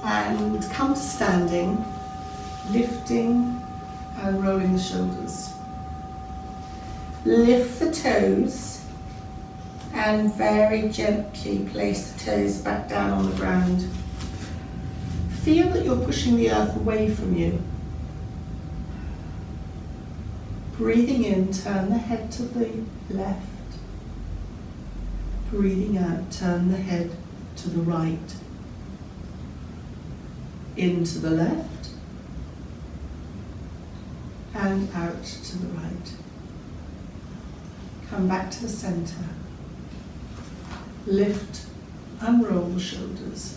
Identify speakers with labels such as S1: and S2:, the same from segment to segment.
S1: And come to standing, lifting and rolling the shoulders. Lift the toes and very gently place the toes back down on the ground. Feel that you're pushing the earth away from you. Breathing in, turn the head to the left. Breathing out, turn the head to the right. Into the left and out to the right. Come back to the center. Lift and roll the shoulders.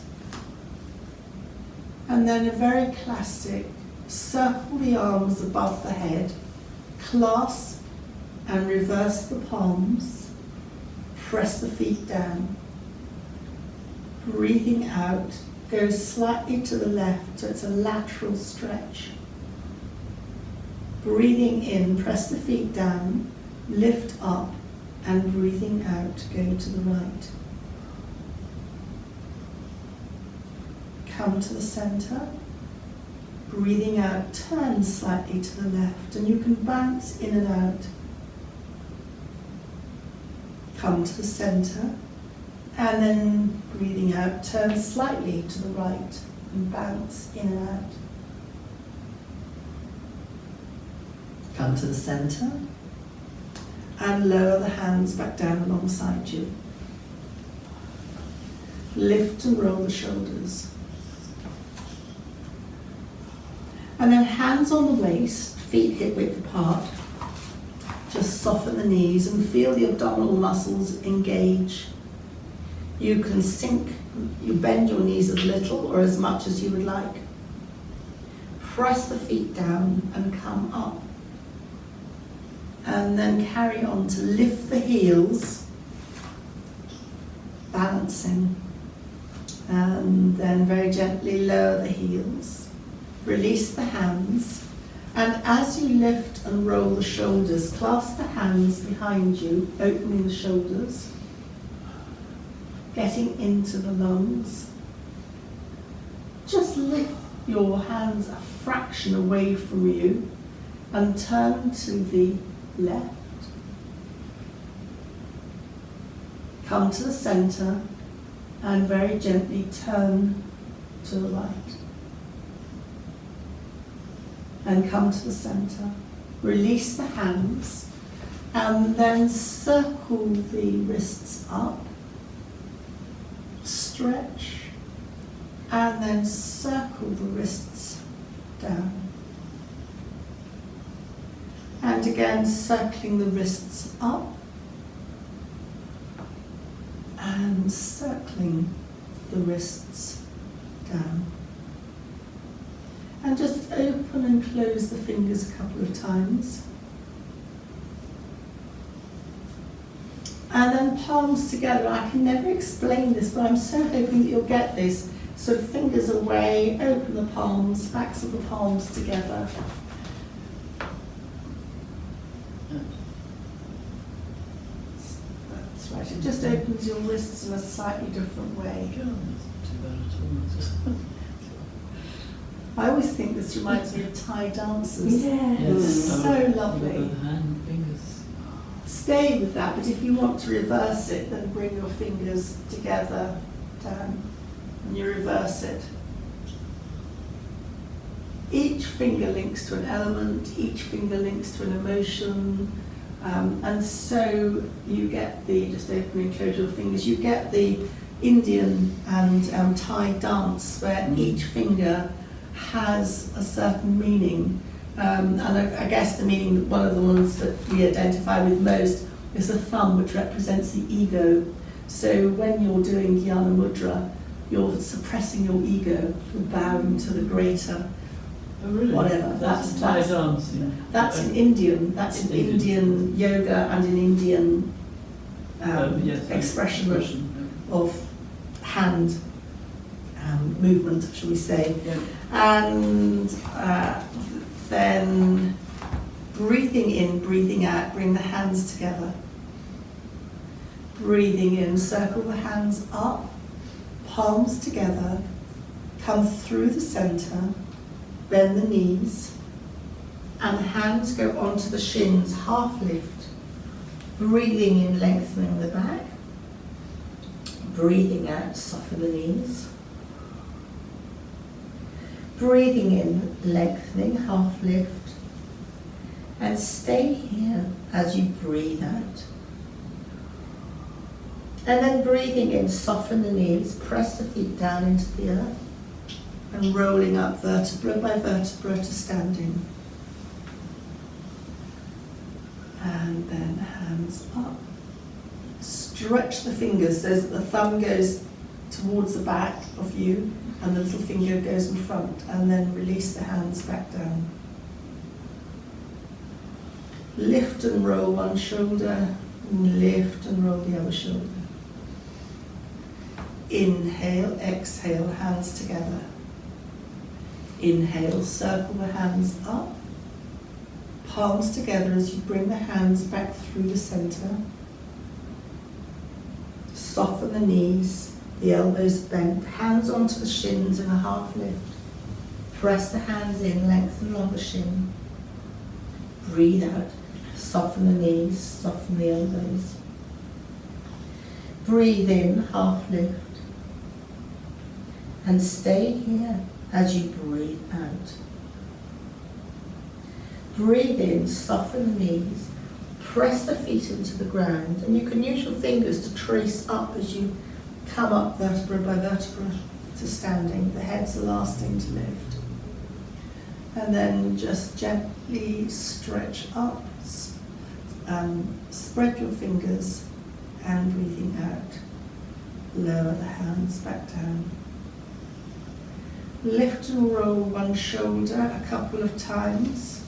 S1: And then a very classic, circle the arms above the head, clasp and reverse the palms, press the feet down. Breathing out, go slightly to the left, so it's a lateral stretch. Breathing in, press the feet down, lift up, and breathing out, go to the right. Come to the center. Breathing out, turn slightly to the left, and you can bounce in and out. Come to the center, and then breathing out, turn slightly to the right, and bounce in and out. Come to the center, and lower the hands back down alongside you. Lift and roll the shoulders. And then hands on the waist, feet hip width apart. Just soften the knees and feel the abdominal muscles engage. You can sink, you bend your knees as little or as much as you would like. Press the feet down and come up. And then carry on to lift the heels, balancing. And then very gently lower the heels. Release the hands, and as you lift and roll the shoulders, clasp the hands behind you, opening the shoulders, getting into the lungs. Just lift your hands a fraction away from you and turn to the left. Come to the center and very gently turn to the right. And come to the center. Release the hands and then circle the wrists up. Stretch and then circle the wrists down. And again circling the wrists up and circling the wrists down. And just open and close the fingers a couple of times. And then palms together. I can never explain this, but I'm so hoping that you'll get this. So fingers away, open the palms, backs of the palms together. That's right, it just opens your wrists in a slightly different way. I always think this reminds me of Thai dances.
S2: Yes.
S1: It's so lovely.
S2: Hand, fingers.
S1: Stay with that, but if you want to reverse it, then bring your fingers together, down, and you reverse it. Each finger links to an element, each finger links to an emotion, and so you get the, just open and close your fingers, you get the Indian and Thai dance where each finger has a certain meaning, and I guess the meaning, one of the ones that we identify with most is the thumb, which represents the ego. So when you're doing Dhyana Mudra, you're suppressing your ego, you're bowing to the greater, whatever. That's
S2: Thai dance.
S1: That's in Indian. That's in Indian yoga and in Indian expression of hand movement, shall we say.
S2: Yeah.
S1: And then breathing in, breathing out, bring the hands together. Breathing in, circle the hands up, palms together, come through the centre, bend the knees, and hands go onto the shins, half lift, breathing in, lengthening the back, breathing out, soften the knees, breathing in, lengthening, half lift, and stay here as you breathe out. And then breathing in, soften the knees, press the feet down into the earth, and rolling up vertebra by vertebra to standing. And then hands up. Stretch the fingers so that the thumb goes towards the back of you and the little finger goes in front, and then release the hands back down. Lift and roll one shoulder, and lift and roll the other shoulder. Inhale, exhale, hands together. Inhale, circle the hands up, palms together as you bring the hands back through the centre. Soften the knees, the elbows bent, hands onto the shins in a half lift. Press the hands in, lengthen along the shin. Breathe out, soften the knees, soften the elbows. Breathe in, half lift. And stay here as you breathe out. Breathe in, soften the knees, press the feet into the ground, and you can use your fingers to trace up as you come up vertebra by vertebra to standing. The head's the last thing to lift. And then just gently stretch up, spread your fingers, and breathing out. Lower the hands back down. Lift and roll one shoulder a couple of times.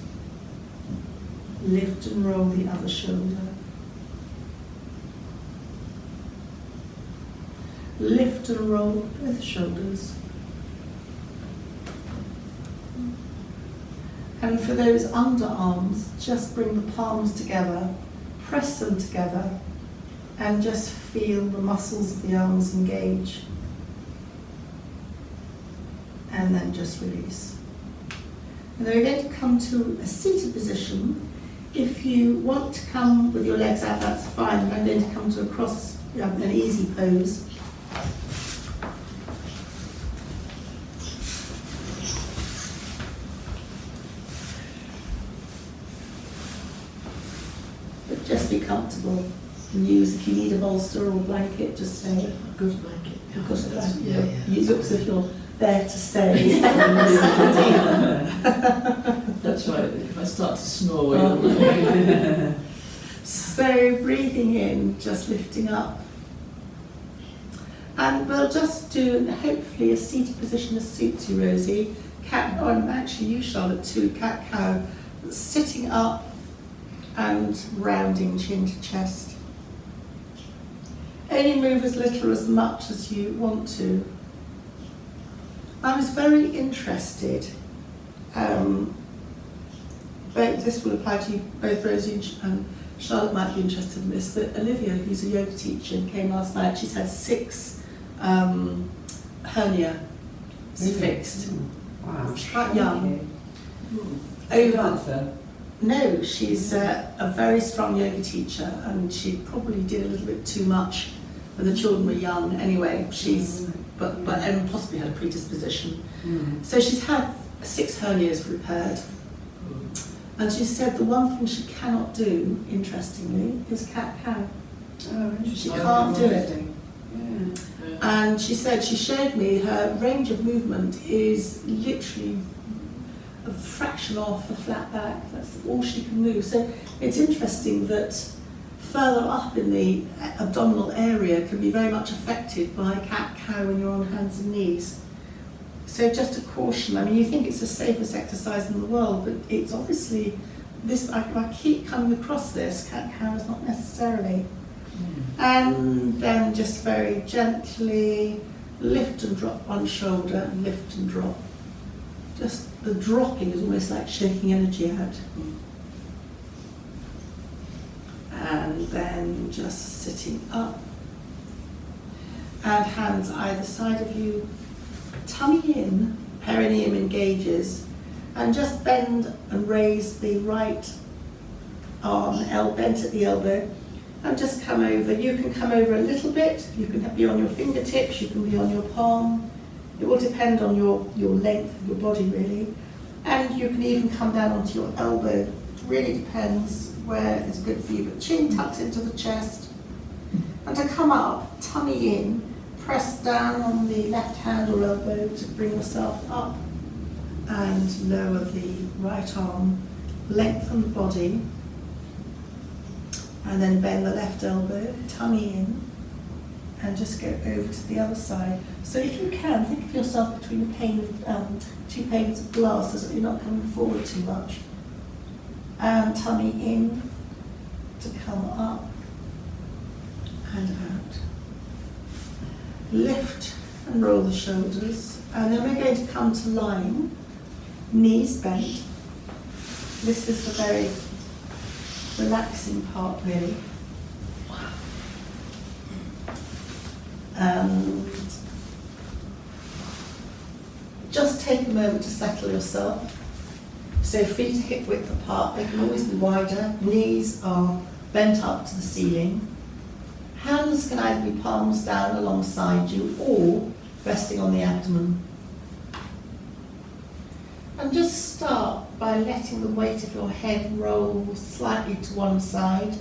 S1: Lift and roll the other shoulder. Lift and roll both shoulders. And for those underarms, just bring the palms together, press them together, and just feel the muscles of the arms engage. And then just release. And then we're going to come to a seated position. If you want to come with your legs out, that's fine. I'm going to come to a cross, an easy pose. But just be comfortable and use, if you need a bolster or a blanket, just say,
S2: A good blanket.
S1: a good blanket.
S2: Yeah.
S1: It looks as if you're there to stay.
S2: That's right. If I start to snore, you'll
S1: So breathing in, just lifting up. And we'll just do, hopefully, a seated position that suits you, Rosie. Cat, and actually you, Charlotte, too, cat-cow. Sitting up and rounding chin to chest. Only move as little or as much as you want to. I was very interested, both, this will apply to you, both Rosie and Charlotte might be interested in this, that Olivia, who's a yoga teacher, came last night. She's had 6 hernia fixed.
S3: Wow.
S1: She's quite young.
S3: Over.
S1: No, she's a very strong yoga teacher, and she probably did a little bit too much when the children were young. Anyway, she's and possibly had a predisposition. So she's had 6 hernias repaired. And she said the one thing she cannot do, interestingly, is cat-cow.
S3: Oh, interesting.
S1: She can't do it.
S3: Yeah.
S1: And she said, she showed me her range of movement is literally a fraction off a flat back. That's all she can move. So it's interesting that further up in the abdominal area can be very much affected by cat-cow when you're on hands and knees. So just a caution. I mean, you think it's the safest exercise in the world, but it's obviously this. I keep coming across this. Cat-cow is not necessarily. And then just very gently lift and drop one shoulder, and lift and drop. Just the dropping is almost like shaking energy out. And then just sitting up. And hands either side of you. tummy in, perineum engages, and just bend and raise the right arm, bent at the elbow, and just come over. You can come over a little bit, you can be on your fingertips, you can be on your palm. It will depend on your length of your body really. And you can even come down onto your elbow. It really depends where is good for you. But chin tucks into the chest. And to come up, tummy in, press down on the left hand or elbow to bring yourself up and lower the right arm, lengthen the body, and then bend the left elbow, tummy in, and just go over to the other side. So if you can, think of yourself between two panes of glass so that you're not coming forward too much. And tummy in to come up and out. Lift and roll the shoulders, and then we're going to come to lying, knees bent. This is the very relaxing part really. And just take a moment to settle yourself. So feet are hip width apart, they can always be wider, knees are bent up to the ceiling. Hands can either be palms down alongside you or resting on the abdomen. And just start by letting the weight of your head roll slightly to one side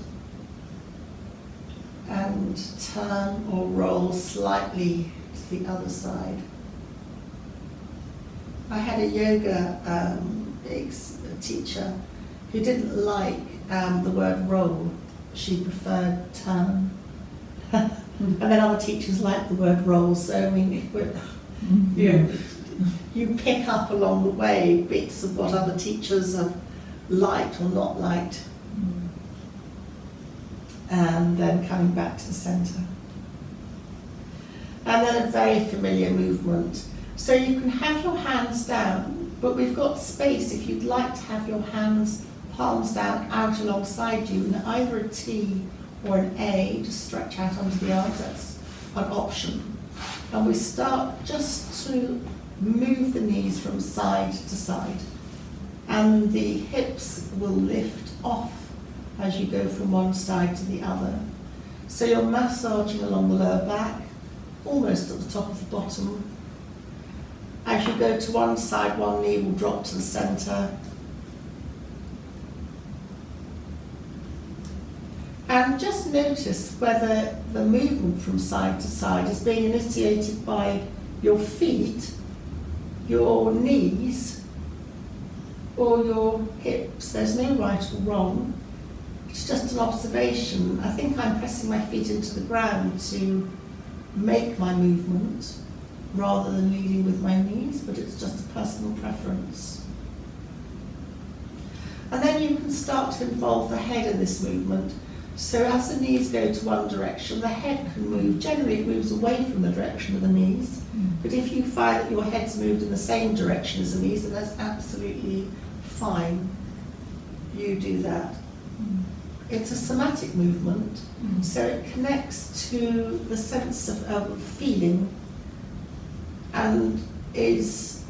S1: and turn or roll slightly to the other side. I had a yoga teacher who didn't like the word roll. She preferred turn. And then other teachers liked the word roll. So I mean, you pick up along the way bits of what other teachers have liked or not liked. And then coming back to the centre. And then a very familiar movement. So you can have your hands down, but we've got space if you'd like to have your hands, palms down, out alongside you in either a T or an A, just stretch out under the arms, that's an option. And we start just to move the knees from side to side. And the hips will lift off as you go from one side to the other. So you're massaging along the lower back, almost at the top of the bottom. As you go to one side, one knee will drop to the centre. And just notice whether the movement from side to side is being initiated by your feet, your knees, or your hips. There's no right or wrong. It's just an observation. I think I'm pressing my feet into the ground to make my movement rather than leading with my knees, but it's just a personal preference. And then you can start to involve the head in this movement. So as the knees go to one direction, the head can move. Generally it moves away from the direction of the knees, but if you find that your head's moved in the same direction as the knees, then that's absolutely fine. You do that. It's a somatic movement, so it connects to the sense of feeling and is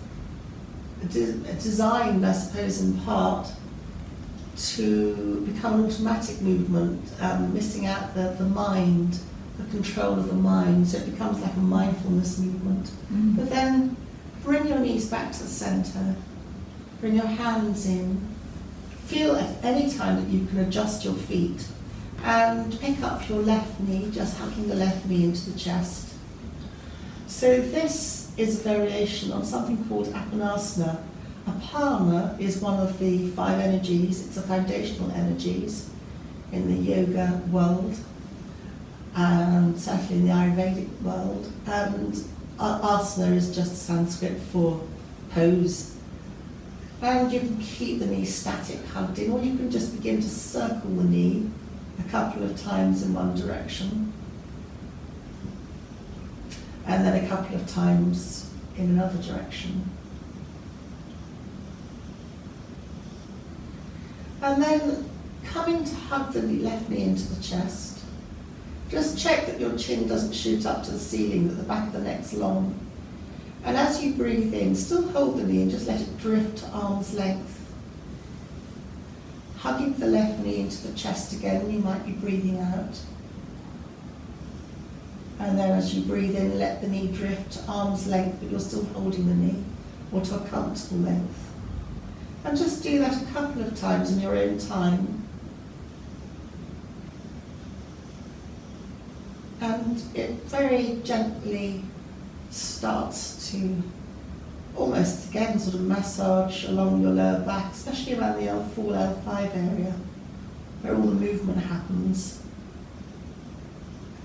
S1: designed, I suppose, in part to become an automatic movement, missing out the mind, the control of the mind, so it becomes like a mindfulness movement. But then bring your knees back to the centre, bring your hands in, feel at any time that you can adjust your feet, and pick up your left knee, just hugging the left knee into the chest. So this is a variation on something called Akanasana. Apana is one of the 5 energies. It's the foundational energies in the yoga world, and certainly in the Ayurvedic world. And asana is just Sanskrit for pose. And you can keep the knee static, hugged in, or you can just begin to circle the knee a couple of times in one direction, and then a couple of times in another direction. And then coming to hug the left knee into the chest. Just check that your chin doesn't shoot up to the ceiling, that the back of the neck's long. And as you breathe in, still hold the knee and just let it drift to arm's length. Hugging the left knee into the chest again, you might be breathing out. And then as you breathe in, let the knee drift to arm's length, but you're still holding the knee, or to a comfortable length. And just do that a couple of times in your own time. And it very gently starts to almost again sort of massage along your lower back, especially around the L4, L5 area, where all the movement happens.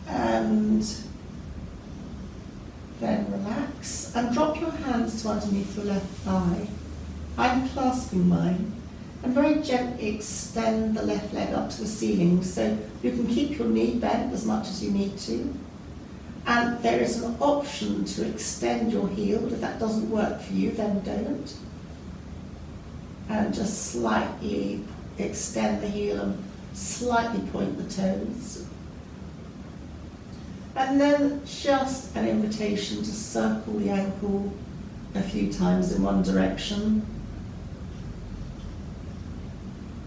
S1: And then relax and drop your hands to underneath your left thigh. I'm clasping mine, and very gently extend the left leg up to the ceiling, so you can keep your knee bent as much as you need to. And there is an option to extend your heel, but if that doesn't work for you, then don't. And just slightly extend the heel and slightly point the toes. And then just an invitation to circle the ankle a few times in one direction.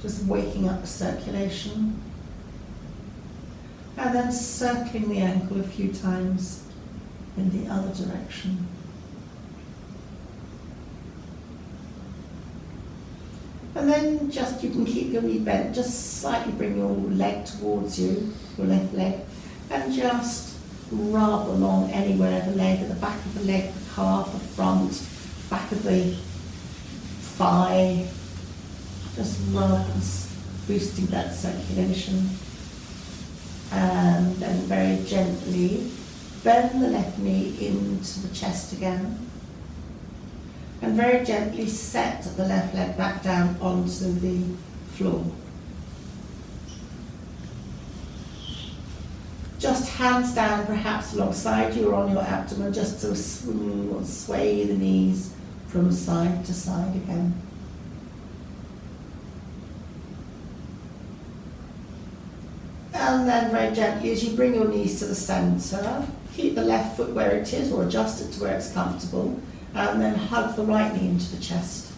S1: Just waking up the circulation. And then circling the ankle a few times in the other direction. And then just, you can keep your knee bent, just slightly bring your leg towards you, your left leg, and just rub along anywhere the leg, at the back of the leg, the calf, the front, back of the thigh. Just rub, boosting that circulation. And then very gently bend the left knee into the chest again. And very gently set the left leg back down onto the floor. Just hands down, perhaps alongside you or on your abdomen, just to swing or sway the knees from side to side again. And then very gently, as you bring your knees to the centre, keep the left foot where it is or adjust it to where it's comfortable, and then hug the right knee into the chest.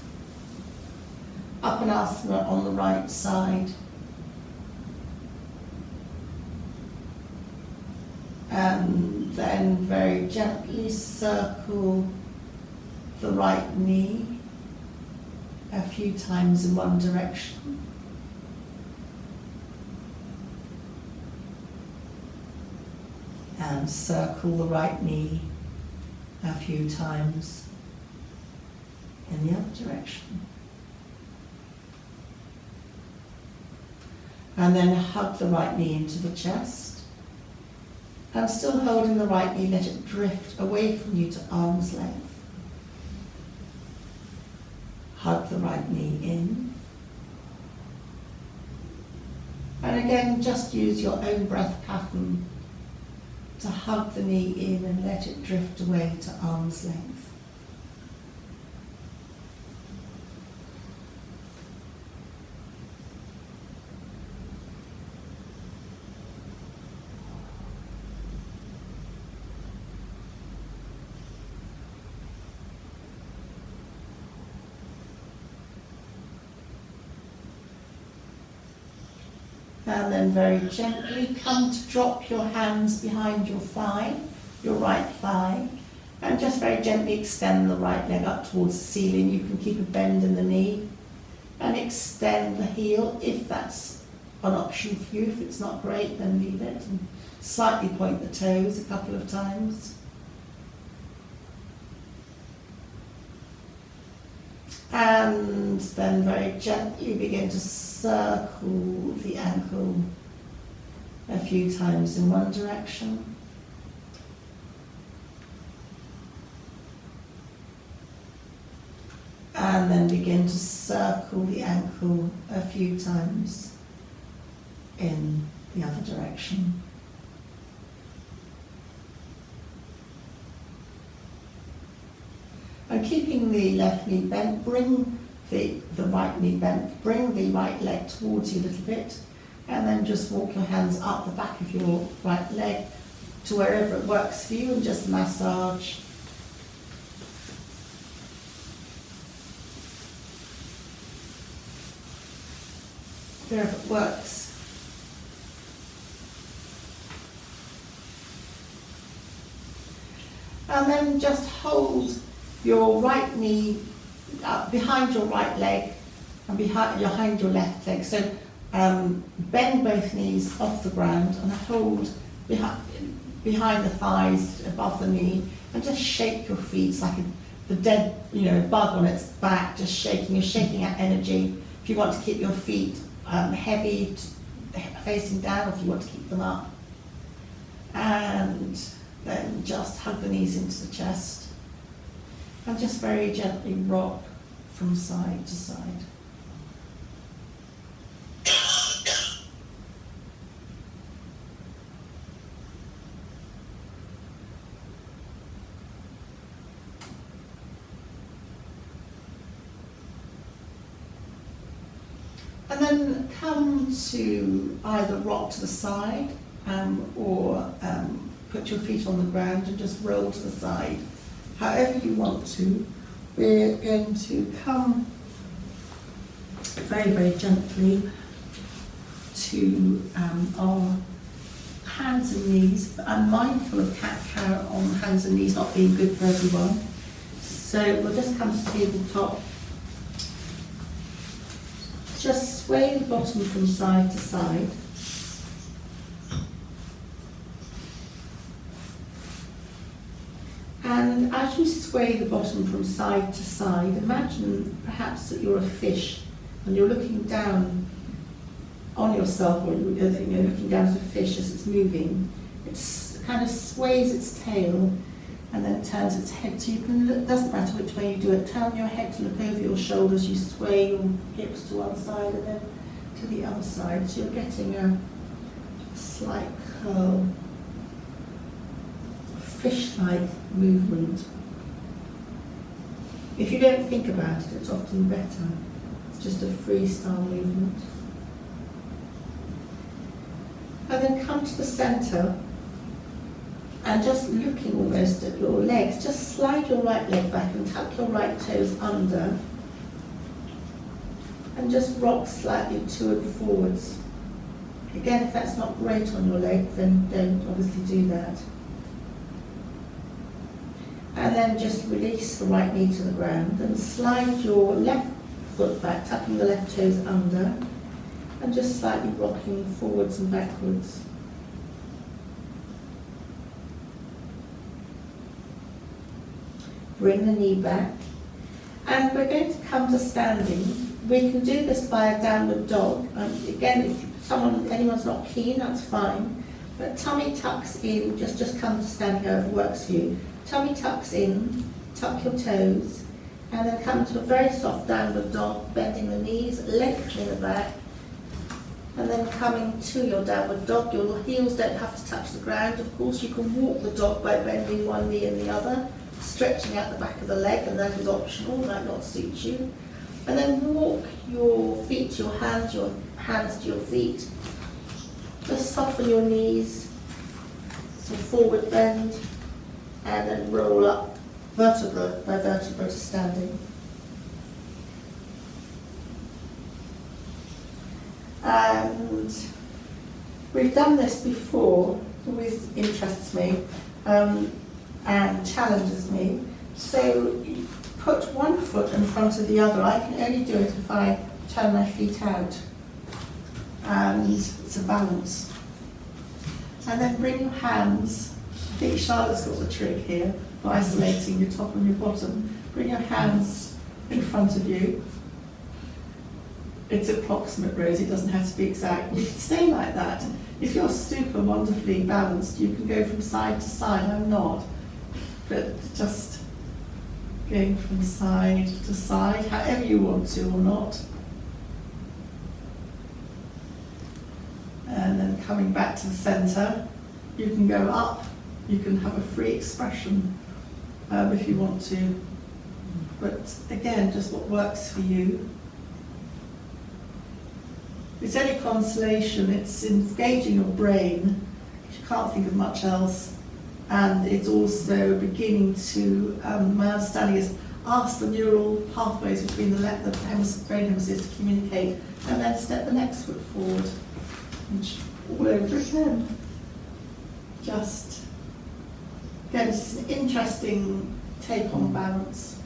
S1: Akanasana on the right side. And then very gently circle the right knee a few times in one direction. And circle the right knee a few times in the other direction. And then hug the right knee into the chest. And still holding the right knee, let it drift away from you to arm's length. Hug the right knee in. And again, just use your own breath pattern to hug the knee in and let it drift away to arm's length. And then very gently come to drop your hands behind your thigh, your right thigh, and just very gently extend the right leg up towards the ceiling. You can keep a bend in the knee and extend the heel if that's an option for you. If it's not great, then leave it and slightly point the toes a couple of times. And then very gently begin to circle the ankle a few times in one direction. And then begin to circle the ankle a few times in the other direction. And keeping the left knee bent, bring the right knee bent, bring the right leg towards you a little bit, and then just walk your hands up the back of your right leg to wherever it works for you and just massage wherever it works. And then just hold your right knee behind your right leg and behind your left leg. So bend both knees off the ground and hold behind the thighs, above the knee, and just shake your feet. It's like the dead, bug on its back, just shaking. You're shaking out energy. If you want to keep your feet heavy, facing down, or if you want to keep them up. And then just hug the knees into the chest. And just very gently rock from side to side. And then come to either rock to the side or put your feet on the ground and just roll to the side. However you want to. We're going to come very, very gently to our hands and knees. But I'm mindful of cat-cow on hands and knees not being good for everyone. So we'll just come to tabletop. Just sway the bottom from side to side. And as you sway the bottom from side to side, imagine perhaps that you're a fish and you're looking down on yourself, or you're looking down at a fish as it's moving. It kind of sways its tail and then turns its head. So you can look, it doesn't matter which way you do it, turn your head to look over your shoulders, you sway your hips to one side and then to the other side. So you're getting a slight curl, fish-like movement. If you don't think about it, it's often better. It's just a freestyle movement. And then come to the center and just looking almost at your legs, just slide your right leg back and tuck your right toes under and just rock slightly to and forwards. Again, if that's not great on your leg, then don't obviously do that. And then just release the right knee to the ground and slide your left foot back, tucking the left toes under and just slightly rocking forwards and backwards. Bring the knee back. And we're going to come to standing. We can do this by a downward dog. Again, if anyone's not keen, that's fine. But tummy tucks in, just come to standing however works for you. Tummy tucks in, tuck your toes, and then come to a very soft downward dog, bending the knees, lengthening the back, and then coming to your downward dog. Your heels don't have to touch the ground. Of course, you can walk the dog by bending one knee and the other, stretching out the back of the leg, and that is optional, might not suit you. And then walk your feet to your hands to your feet. Just soften your knees, so forward bend, and then roll up vertebra by vertebra to standing. And we've done this before, it always interests me and challenges me. So put one foot in front of the other. I can only do it if I turn my feet out. And it's a balance. And then bring your hands. I think Charlotte's got the trick here for isolating your top and your bottom. Bring your hands in front of you. It's approximate, Rosie, it doesn't have to be exact. You can stay like that. If you're super wonderfully balanced, you can go from side to side. I'm not. But just going from side to side, however you want to or not. And then coming back to the center, you can go up, you can have a free expression if you want to. But again, just what works for you. It's only consolation, it's engaging your brain, you can't think of much else. And it's also beginning to, my understanding is ask the neural pathways between the brain hemispheres to communicate, and then step the next foot forward. And all over again. Just, again, it's an interesting take on balance.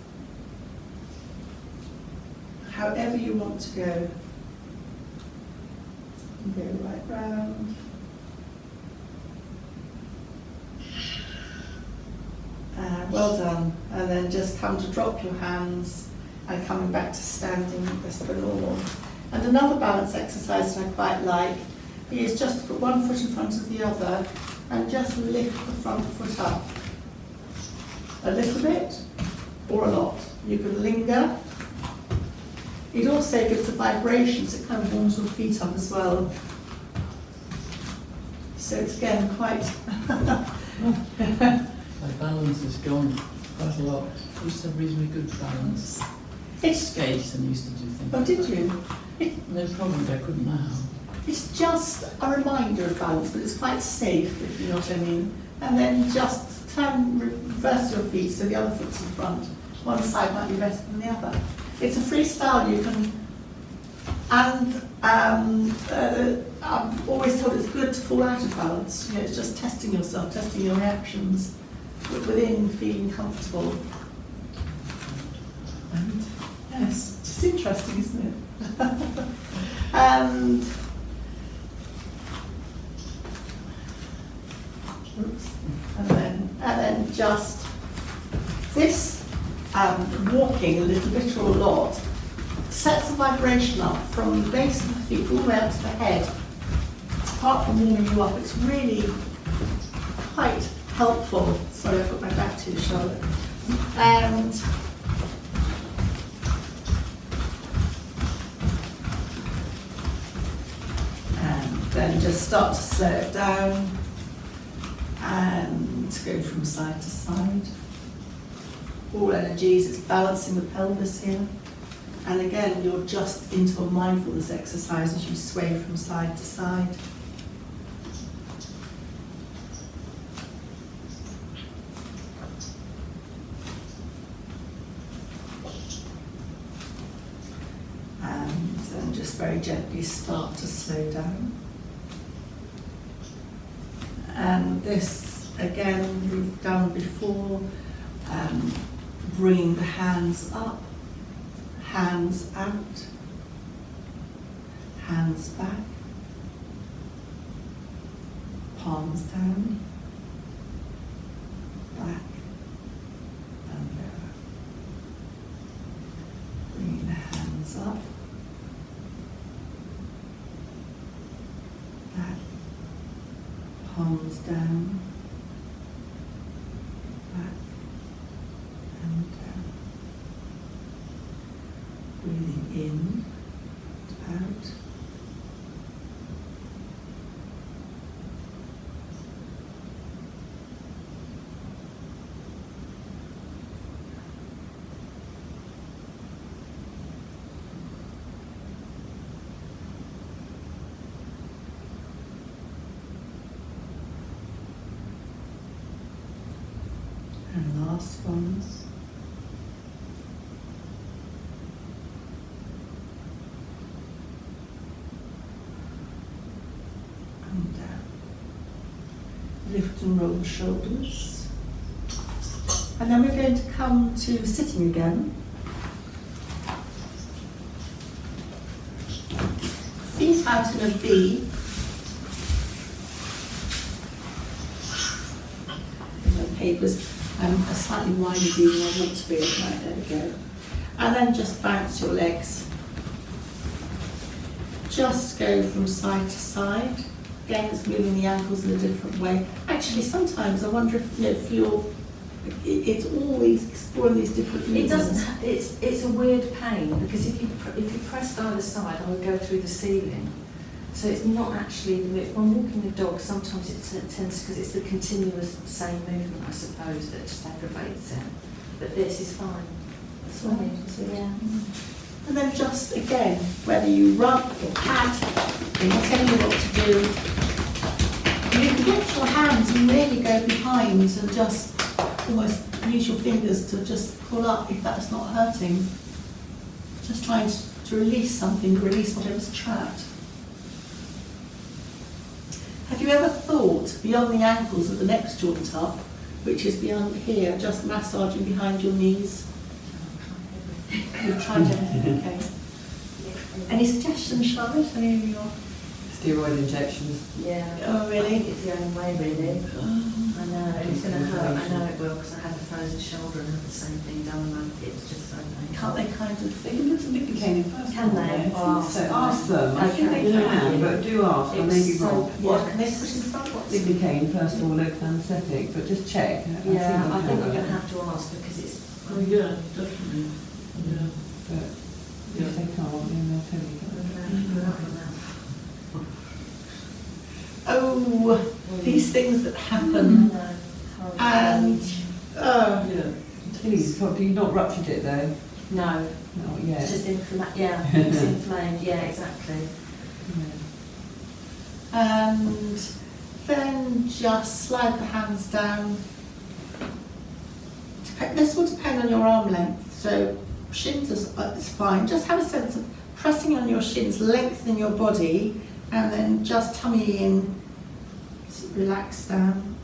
S1: However you want to go. You can go right round. Well done. And then just come to drop your hands and coming back to standing as per normal. And another balance exercise that I quite like is just to put one foot in front of the other and just lift the front foot up. A little bit or a lot. You can linger. It also gives the vibrations, it kind of warms your feet up as well. So it's again quite...
S2: My balance has gone quite a lot. I used to have reasonably good balance.
S1: It's,
S2: Skates and used to do things.
S1: oh, did you?
S2: No problem, but I couldn't now.
S1: It's just a reminder of balance, but it's quite safe, if you know what I mean. And then just reverse your feet so the other foot's in front. One side might be better than the other. It's a freestyle. You can, and I'm always told it's good to fall out of balance. You know, it's just testing yourself, testing your reactions, but within feeling comfortable. And yes, it's just interesting, isn't it? And oops, and then just this walking a little bit or a lot sets the vibration up from the base of the feet all the way up to the head. Apart from warming you up, it's really quite helpful. Sorry, I've got my back to you, Charlotte. And then just start to slow it down and go from side to side. All energies, it's balancing the pelvis here. And again, you're just into a mindfulness exercise as you sway from side to side. And then just very gently start to slow down. And this, again, we've done before, bringing the hands up, hands out, hands back, palms down, back and lower. Bringing the hands up, back, palms down, back and down. Breathing in and out. And last one. And down. Lift and roll the shoulders. And then we're going to come to sitting again. Feet out in a V. The paper's a slightly wider V than I want to be. Right, there we go. And then just bounce your legs. Just go from side to side. Again, it's moving the ankles in a different way. Actually, sometimes I wonder if, if you're, it's always exploring these different movements.
S4: It doesn't. It's a weird pain because if you pressed either side, I would go through the ceiling. So it's not actually the move. When walking a dog, sometimes it tends because it's the continuous same movement, I suppose, that just aggravates it. But this is fine.
S1: That's right.
S4: Yeah.
S1: And then just again, whether you rub or pat, I'm not telling you what to do. You can get your hands and really go behind and just almost use your fingers to just pull up if that's not hurting. Just trying to release something, release whatever's trapped. Have you ever thought beyond the ankles of the next joint up, which is beyond here, just massaging behind your knees? You've tried everything, okay. Any suggestions, Charlotte? Any of your...
S3: Steroid injections.
S4: Yeah.
S1: Oh, really?
S4: I think it's the only way, really. I know, and it's going to hurt. I know it will, because I had a frozen shoulder and had the same thing done, and it was just so painful.
S1: Can't they kind of think?
S3: It's a big cane first.
S4: Can they?
S3: So ask them. I think they
S4: Okay.
S3: can, but do ask. I may be wrong.
S1: What can they put in front? What's
S3: Lidocaine, first of all, local anaesthetic, but just check.
S4: Yeah, I think we're going to have to ask, because it's...
S2: Oh, yeah, definitely. Yeah.
S3: But if they can't, then they'll tell you.
S1: Oh, these things that happen. And,
S2: Yeah.
S3: Please, do you not ruptured it though?
S4: No,
S3: Not
S4: it's
S3: yet.
S4: just inflamed. Yeah, it's inflamed. Yeah, exactly.
S1: and then just slide the hands down. This will depend on your arm length, so shins is fine. Just have a sense of pressing on your shins, lengthening your body, and then just tummy in, relax down.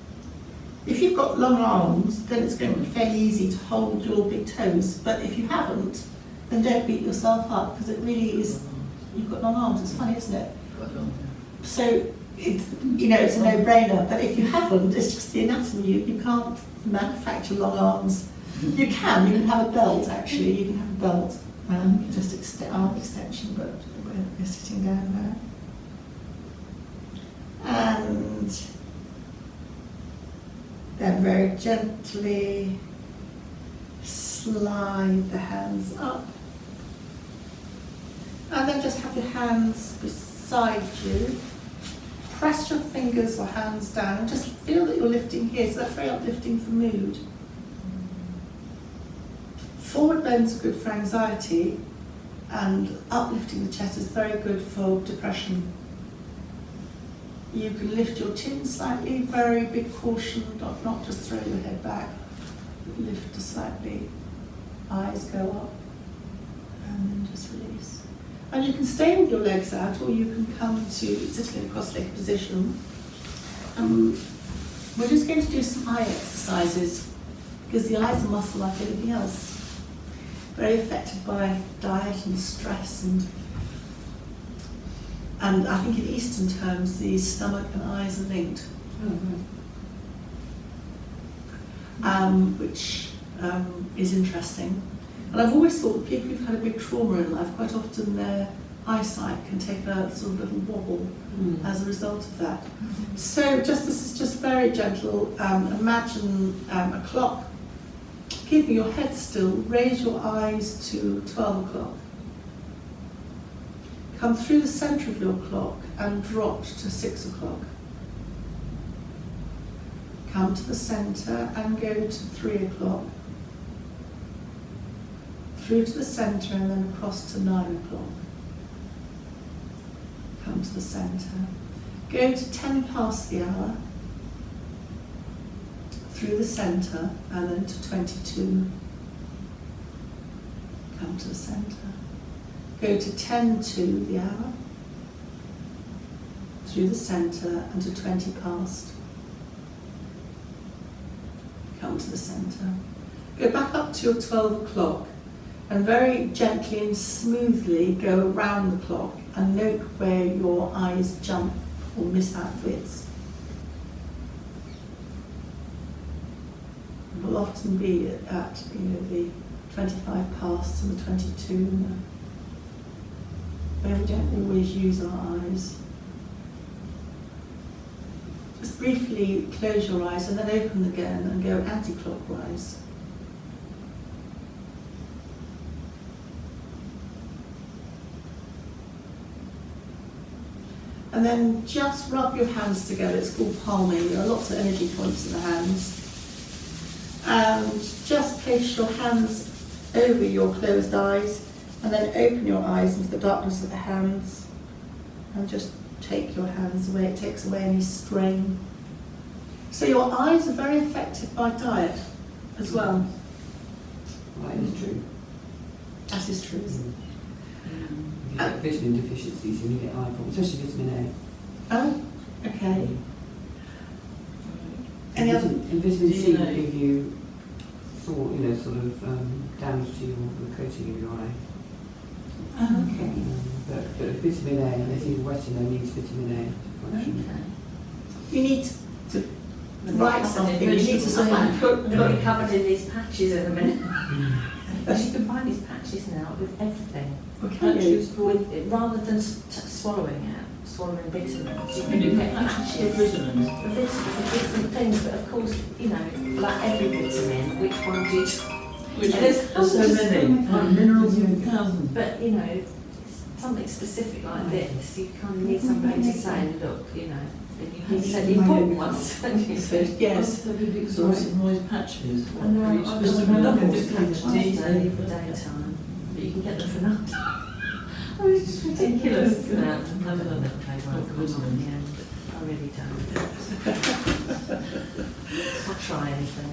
S1: If you've got long arms, then it's going to be fairly easy to hold your big toes, but if you haven't, then don't beat yourself up, because it really is, you've got long arms, it's funny, isn't it? So it's, it's a no-brainer, but if you haven't, it's just the anatomy. You can't manufacture long arms. You can have a belt, actually. You can have a belt, just arm extension, but we're sitting down now. And then very gently slide the hands up. And then just have your hands beside you. Press your fingers or hands down and just feel that you're lifting here, so that's very uplifting for mood. Forward bends are good for anxiety, and uplifting the chest is very good for depression. You can lift your chin slightly, very big caution, not just throw your head back. Lift slightly, eyes go up, and then just release. And you can stay with your legs out, or you can come to sitting in a cross-legged position. We're just going to do some eye exercises, because the eyes are muscle like anything else. Very affected by diet and stress, and I think in Eastern terms, the stomach and eyes are linked, which is interesting. And I've always thought that people who've had a big trauma in life, quite often their eyesight can take a sort of little wobble as a result of that. So this is just very gentle. Imagine a clock. Keeping your head still, raise your eyes to 12 o'clock. Come through the centre of your clock and drop to 6 o'clock. Come to the centre and go to 3 o'clock. Through to the centre and then across to 9 o'clock. Come to the centre. Go to 10 past the hour. Through the centre and then to 22. Come to the centre. Go to 10 to the hour. Through the centre and to 20 past. Come to the centre. Go back up to your 12 o'clock and very gently and smoothly go around the clock and note where your eyes jump or miss out bits. It will often be at the 25 past and the 22, where we don't always use our eyes. Just briefly close your eyes and then open again and go anti-clockwise. And then just rub your hands together. It's called palming. There are lots of energy points in the hands. And just place your hands over your closed eyes and then open your eyes into the darkness of the hands and just take your hands away. It takes away any strain. So your eyes are very affected by diet. as well.
S3: Right, it's true.
S1: That is true, isn't it?
S3: You get vitamin deficiencies and you get eye problems, especially vitamin
S1: Oh, okay.
S3: A.
S1: Any other?
S3: And vitamin
S2: Do
S3: C
S2: you
S3: will
S2: know-
S3: give you sort of damage to the coating of your eye.
S1: Oh, okay.
S3: But vitamin A, they think retina needs vitamin A to function.
S4: Okay.
S1: You need to write something. You need to sort of like
S4: We're going to be covered in these patches in a minute. Because you can buy these patches now with everything.
S1: Okay.
S4: Rather than swallowing vitamins, you
S2: Can you
S4: can
S2: get
S4: get
S2: patches of
S4: patches
S2: vitamins?
S4: for different things. But of course, you know, like every vitamin, which one do you...
S2: Which
S4: There's
S2: there's so many, minerals in thousands.
S4: But, you know, it's something specific like this, you kind of need somebody to say, look, you know, you need to say the important ones, don't you?
S1: Yes.
S2: The big source of noise patches.
S4: I know,
S2: Are you
S4: I
S2: supposed to
S4: don't know
S2: remember
S4: this
S2: this
S4: patch
S2: patch
S4: today for daytime, but you can get them for nothing. Oh, it's just ridiculous, isn't it? I don't know that play well come on in the end, I really don't. I'll try anything.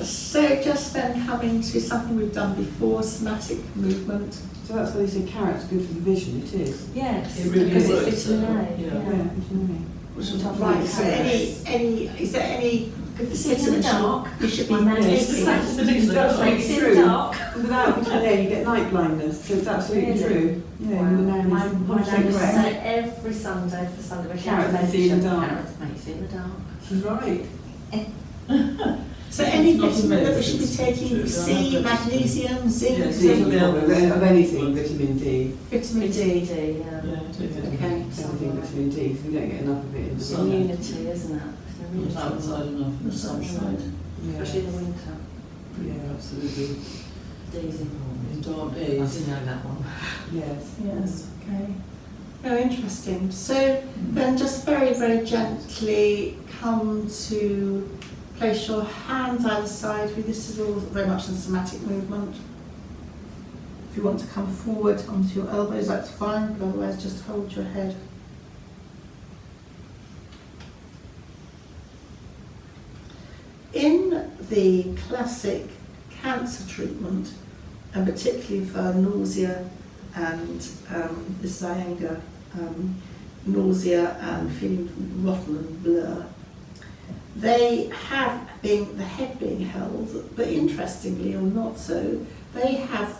S1: So just then coming to something we've done before, somatic movement.
S3: So that's why they say carrot's good for the vision, it is.
S4: Yes,
S2: It really
S4: because
S2: works,
S4: it's vitamin A.
S2: yeah.
S3: Yeah, vitamin
S1: Which is
S4: Top
S1: right.
S4: right
S1: So
S4: carrots.
S1: is there any
S4: Good to see you in the dark.
S1: you should be
S4: My nan used to
S1: taking?
S4: say,
S3: It does make
S4: it's
S3: it
S4: in
S3: true.
S4: the dark.
S3: A. Without vitamin A, you get night blindness, so it's absolutely
S4: Really?
S3: true. Yeah,
S4: Wow.
S3: your nan
S4: My
S3: is
S4: nan
S3: 100%
S4: used to
S3: correct.
S4: say every Sunday for Sunday when she had
S3: Carrots see in the
S4: mention,
S3: dark.
S4: carrots make you see in the dark.
S3: She's right.
S1: So any
S2: Not
S1: vitamin that we
S2: amazing.
S1: should be taking, C, magnesium, zinc,
S2: Yes,
S3: D,
S2: vitamin A.
S3: of anything, vitamin D.
S1: vitamin D.
S4: yeah.
S2: Yeah,
S1: Okay.
S3: Everything vitamin D, because we don't get enough of it in the
S4: It's
S3: sun.
S4: immunity, isn't it? It's an immunity.
S2: Not outside enough in the sunshine.
S4: Especially in the winter.
S3: Yeah, absolutely.
S4: D's important.
S2: In dark
S4: I
S2: days.
S4: didn't know that one.
S3: Yes.
S1: Yes, okay. Oh, interesting. So then just very, very gently come to place your hands either side. This is all very much a somatic movement. If you want to come forward onto your elbows, that's fine, but otherwise just hold your head. In the classic cancer treatment, and particularly for nausea and this is Iyengar, nausea and feeling rotten and blur, they have the head being held, but interestingly or not so, they have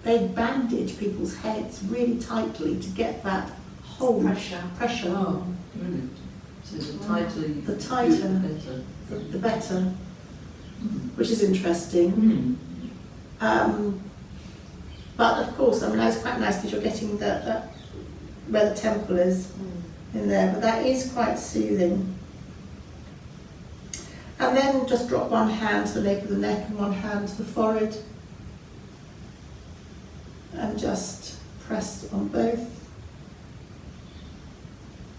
S1: they bandage people's heads really tightly to get that hold pressure.
S2: Oh, really? So the tighter you
S1: The tighter.
S2: do, the better.
S1: The better,
S2: Mm.
S1: which is interesting.
S2: Mm.
S1: But of course, I mean, that's quite nice because you're getting that where the temple is in there, but that is quite soothing. And then just drop one hand to the nape of the neck and one hand to the forehead. And just press on both.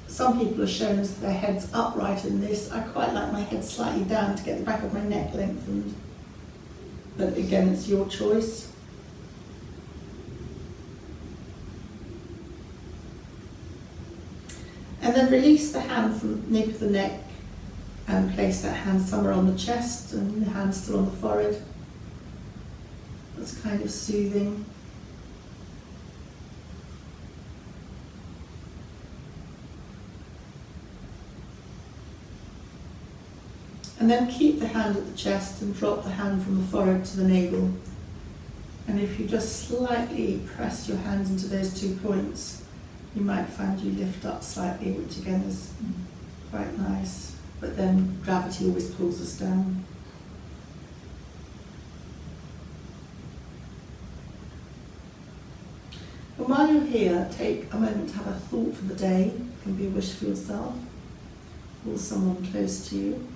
S1: Some people are shown as their heads upright in this. I quite like my head slightly down to get the back of my neck lengthened. But again, it's your choice. And then release the hand from the nape of the neck and place that hand somewhere on the chest and the hand still on the forehead. That's kind of soothing. And then keep the hand at the chest and drop the hand from the forehead to the navel. And if you just slightly press your hands into those 2 points, you might find you lift up slightly, which again is quite nice. But then gravity always pulls us down. And while you're here, take a moment to have a thought for the day. It can be a wish for yourself or someone close to you.